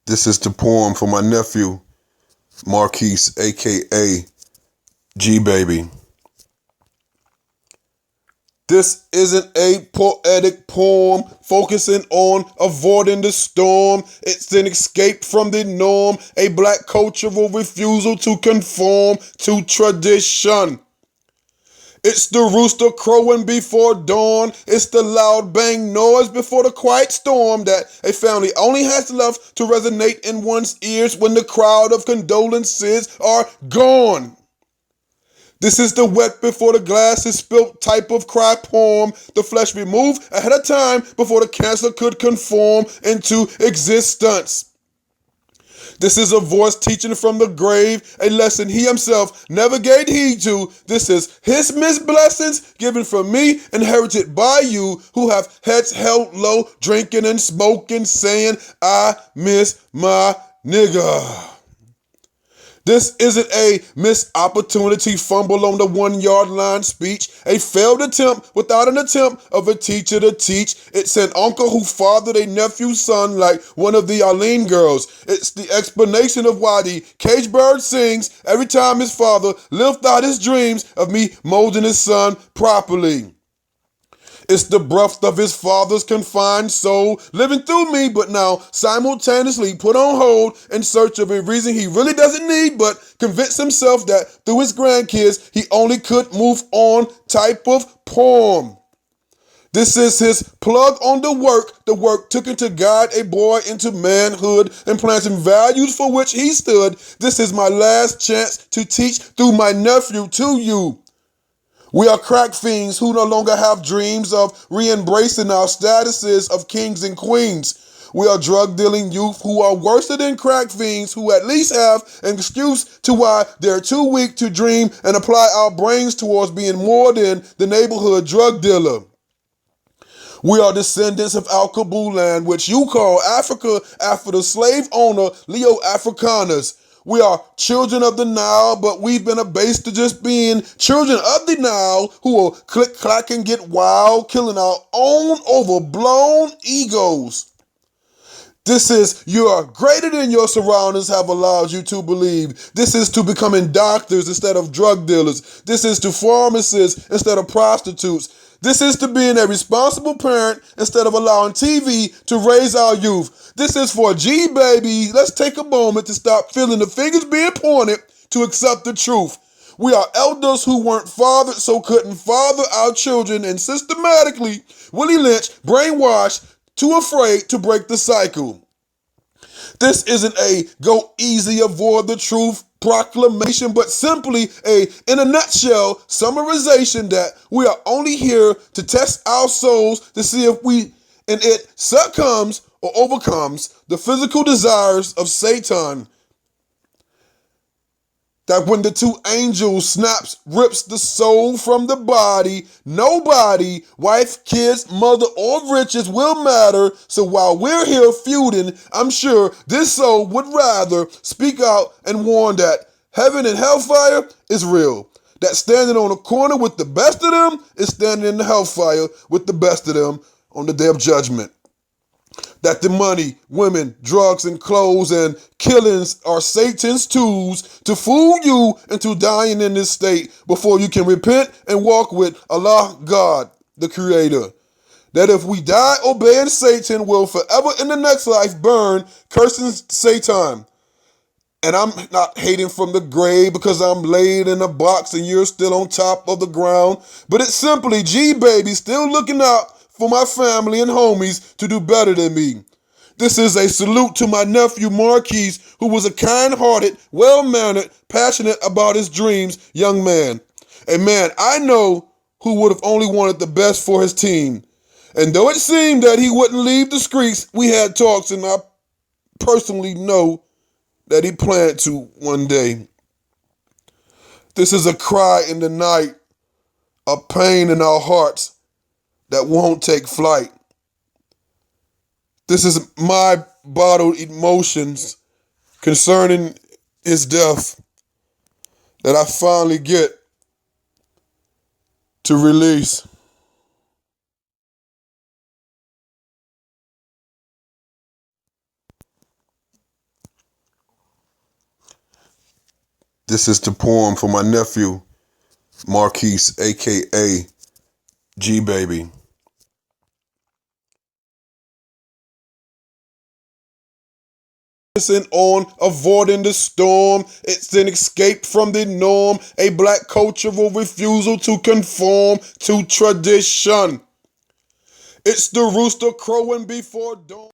This is the poem for my nephew, Markis, aka G Baby. This isn't a poetic poem focusing on avoiding the storm. It's an escape from the norm, a black cultural refusal to conform to tradition. It's the rooster crowing before dawn. It's the loud bang noise before the quiet storm that a family only has left to resonate in one's ears when the crowd of condolences are gone. This is the wet before the glass is spilt type of cry poem, the flesh removed ahead of time before the cancer could conform into existence. This is a voice teaching from the grave, a lesson he himself never gave heed to. This is his missed blessings given from me, inherited by you who have heads held low, drinking and smoking, saying, I miss my nigga. This isn't a missed opportunity fumble on the 1 yard line speech, a failed attempt without an attempt of a teacher to teach. It's an uncle who fathered a nephew's son like one of the Arlene girls. It's the explanation of why the cage bird sings every time his father lived out his dreams of me molding his son properly. It's the breath of his father's confined soul living through me, but now simultaneously put on hold in search of a reason he really doesn't need, but convince himself that through his grandkids he only could move on type of poem. This is his plug on the work taken to guide a boy into manhood and planting values for which he stood. This is my last chance to teach through my nephew to you. We are crack fiends who no longer have dreams of re-embracing our statuses of kings and queens. We are drug-dealing youth who are worse than crack fiends who at least have an excuse to why they're too weak to dream and apply our brains towards being more than the neighborhood drug dealer. We are descendants of Al Kabul land, which you call Africa after the slave owner Leo Africanus. We are children of the Nile, but we've been abased to just being children of the Nile who will click, clack, and get wild, killing our own overblown egos. This is you are greater than your surroundings have allowed you to believe. This is to becoming doctors instead of drug dealers. This is to pharmacists instead of prostitutes. This is to being a responsible parent instead of allowing TV to raise our youth. This is for G baby. Let's take a moment to stop feeling the fingers being pointed to accept the truth. We are elders who weren't fathered so couldn't father our children and systematically, Willie Lynch, brainwashed, too afraid to break the cycle. This isn't a go easy, avoid the truth proclamation, but simply in a nutshell, summarization that we are only here to test our souls to see if we and it succumbs or overcomes the physical desires of Satan. That when the two angels rips the soul from the body, nobody, wife, kids, mother, or riches will matter. So while we're here feuding, I'm sure this soul would rather speak out and warn that heaven and hellfire is real. That standing on a corner with the best of them is standing in the hellfire with the best of them on the day of judgment. That the money, women, drugs, and clothes and killings are Satan's tools to fool you into dying in this state before you can repent and walk with Allah, God, the Creator. That if we die obeying Satan, we'll forever in the next life burn, cursing Satan. And I'm not hating from the grave because I'm laid in a box and you're still on top of the ground. But it's simply G baby still looking out for my family and homies to do better than me. This is a salute to my nephew Markis, who was a kind-hearted, well-mannered, passionate about his dreams young man. A man I know who would have only wanted the best for his team. And though it seemed that he wouldn't leave the streets, we had talks and I personally know that he planned to one day. This is a cry in the night, a pain in our hearts that won't take flight. This is my bottled emotions concerning his death that I finally get to release. This is the poem for my nephew, Markis, aka G Baby. Focusing on avoiding the storm, it's an escape from the norm, a black cultural refusal to conform to tradition. It's the rooster crowing before dawn.